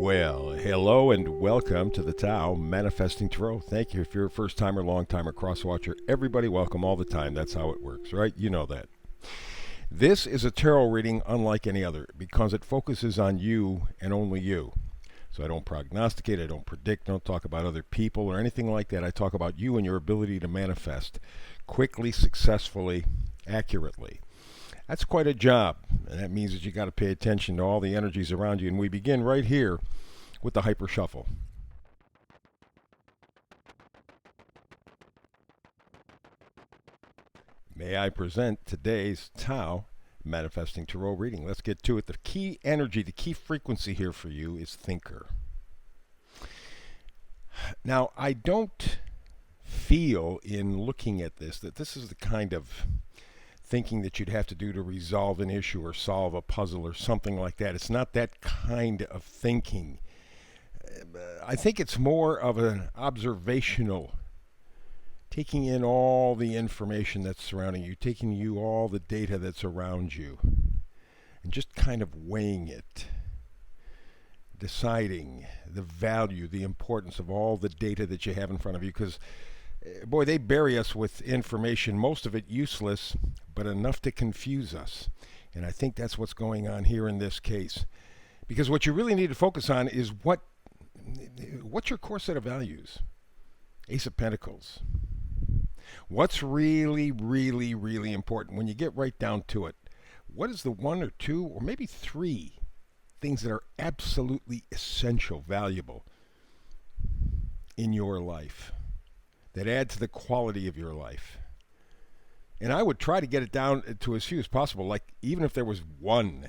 Well, hello and welcome to the Tao Manifesting Tarot. Thank you. If you're a first timer, long timer, cross watcher, everybody welcome all the time. That's how it works, right? You know that. This is a tarot reading unlike any other because it focuses on you and only you. So I don't prognosticate, I don't predict, I don't talk about other people or anything like that. I talk about you and your ability to manifest quickly, successfully, accurately. That's quite a job, and that means that you got to pay attention to all the energies around you. And we begin right here with the Hyper Shuffle. May I present today's Tao Manifesting Tarot reading? Let's get to it. The key energy, the key frequency here for you is Thinker. Now, I don't feel in looking at this that this is the kind of thinking that you'd have to do to resolve an issue or solve a puzzle or something like that. It's not that kind of thinking. I think it's more of an observational, taking in all the information that's surrounding you, taking you all the data that's around you, and just kind of weighing it, deciding the value, the importance of all the data that you have in front of you, because boy, they bury us with information, most of it useless, but enough to confuse us. And I think that's what's going on here in this case. Because what you really need to focus on is what's your core set of values? Ace of Pentacles. What's really, really, really important when you get right down to it? What is the one or two or maybe three things that are absolutely essential, valuable in your life, that add to the quality of your life? And I would try to get it down to as few as possible, like even if there was one.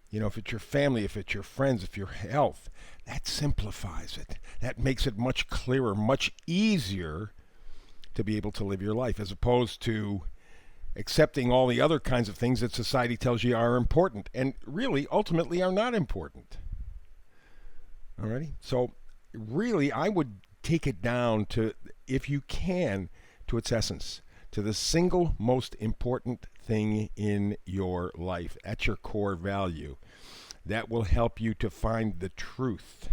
You know, if it's your family, if it's your friends, if your health, that simplifies it. That makes it much clearer, much easier to be able to live your life, as opposed to accepting all the other kinds of things that society tells you are important and really ultimately are not important. Alrighty? So really, I would take it down to, if you can, to its essence, to the single most important thing in your life. At your core value. That will help you to find the truth.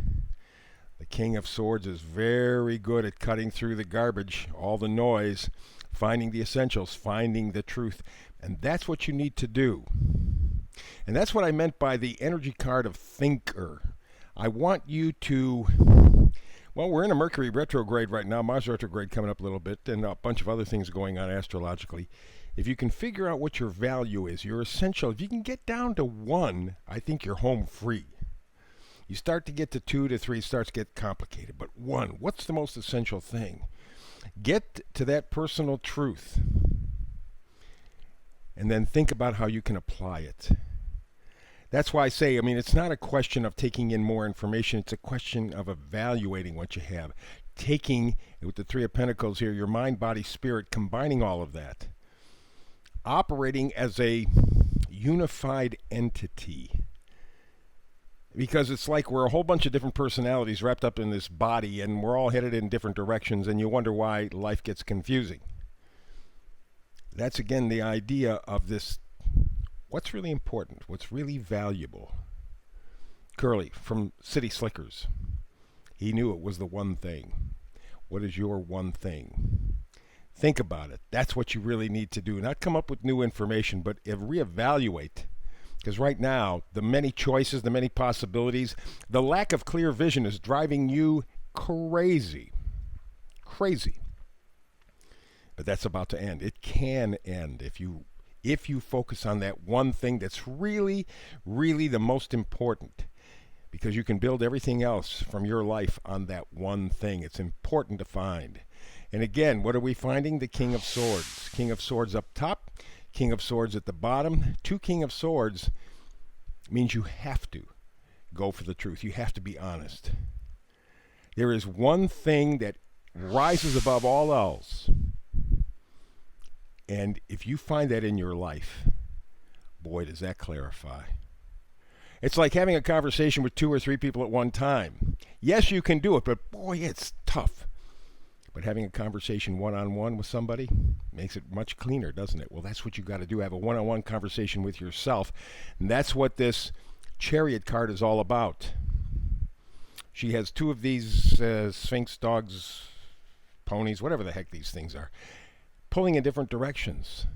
The King of Swords is very good at cutting through the garbage, all the noise, finding the essentials, finding the truth. And that's what you need to do. And that's what I meant by the energy card of Thinker. I want you to... Well, we're in a Mercury retrograde right now, Mars retrograde coming up a little bit, and a bunch of other things going on astrologically. If you can figure out what your value is, your essential, if you can get down to one, I think you're home free. You start to get to 2 to 3, it starts to get complicated. But one, what's the most essential thing? Get to that personal truth. And then think about how you can apply it. That's why I say, it's not a question of taking in more information. It's a question of evaluating what you have. Taking, with the Three of Pentacles here, your mind, body, spirit, combining all of that. Operating as a unified entity. Because it's like we're a whole bunch of different personalities wrapped up in this body, and we're all headed in different directions, and you wonder why life gets confusing. That's, again, the idea of this. What's really important? What's really valuable? Curly from City Slickers. He knew it was the one thing. What is your one thing? Think about it. That's what you really need to do. Not come up with new information, but reevaluate. Because right now, the many choices, the many possibilities, the lack of clear vision is driving you crazy. Crazy. But that's about to end. It can end if you focus on that one thing that's really, really the most important, because you can build everything else from your life on that one thing. It's important to find. And again, what are we finding? The King of Swords. King of Swords up top, King of Swords at the bottom. 2 King of Swords means you have to go for the truth. You have to be honest. There is one thing that rises above all else. And if you find that in your life, boy, does that clarify. It's like having a conversation with 2 or 3 people at one time. Yes, you can do it, but boy, it's tough. But having a conversation one-on-one with somebody makes it much cleaner, doesn't it? Well, that's what you got to do. Have a one-on-one conversation with yourself. And that's what this Chariot card is all about. She has two of these Sphinx dogs, ponies, whatever the heck these things are, pulling in different directions.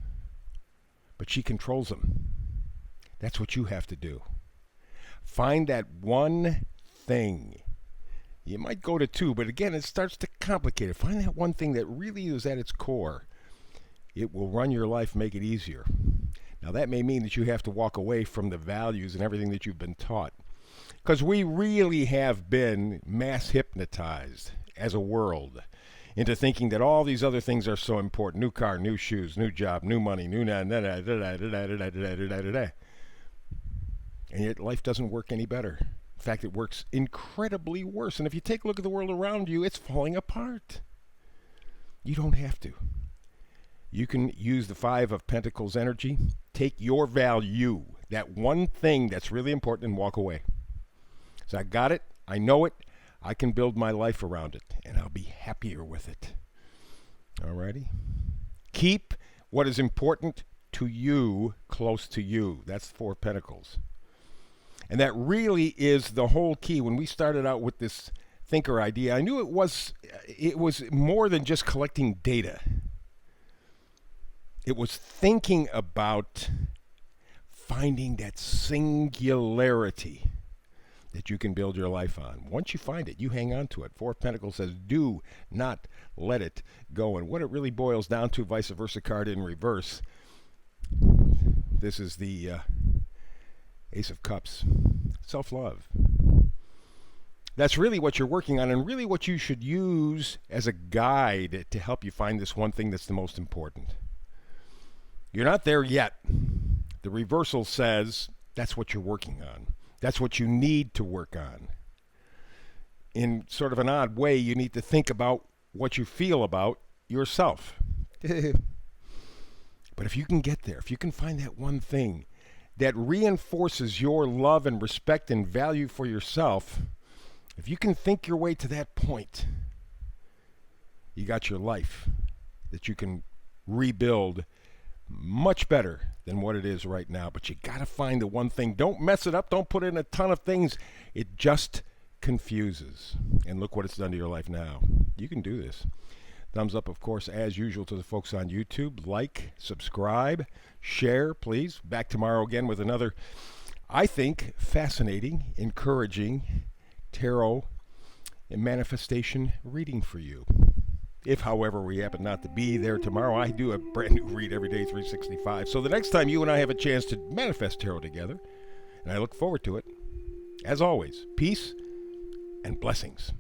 But she controls them. That's what you have to do. Find that one thing. You might go to two, but again, it starts to complicate it. Find that one thing that really is at its core. It will run your life, make it easier. Now, that may mean that you have to walk away from the values and everything that you've been taught. Because we really have been mass hypnotized as a world into thinking that all these other things are so important. New car, new shoes, new job, new money, new and yet life doesn't work any better. In fact, it works incredibly worse. And if you take a look at the world around you, it's falling apart. You don't have to. You can use the Five of Pentacles energy, take your value, that one thing that's really important, and walk away. So I got it, I know it, I can build my life around it, and I'll be happier with it. Alrighty? Keep what is important to you close to you. That's the Four of Pentacles. And that really is the whole key. When we started out with this thinker idea, I knew it was more than just collecting data. It was thinking about finding that singularity that you can build your life on. Once you find it, you hang on to it. Four of Pentacles says, do not let it go. And what it really boils down to, vice versa card in reverse, this is the Ace of Cups. Self-love. That's really what you're working on, and really what you should use as a guide to help you find this one thing that's the most important. You're not there yet. The reversal says that's what you're working on. That's what you need to work on. In sort of an odd way, you need to think about what you feel about yourself. But if you can get there, if you can find that one thing that reinforces your love and respect and value for yourself, if you can think your way to that point, you got your life that you can rebuild much better than what it is right now. But you got to find the one thing. Don't mess it up. Don't put in a ton of things. It just confuses. And look what it's done to your life now. You can do this. Thumbs up, of course, as usual, to the folks on YouTube. Like, subscribe, share, please. Back tomorrow again with another, I think, fascinating, encouraging tarot and manifestation reading for you. If, however, we happen not to be there tomorrow, I do a brand new read every day, 365. So the next time you and I have a chance to manifest tarot together, and I look forward to it, as always, peace and blessings.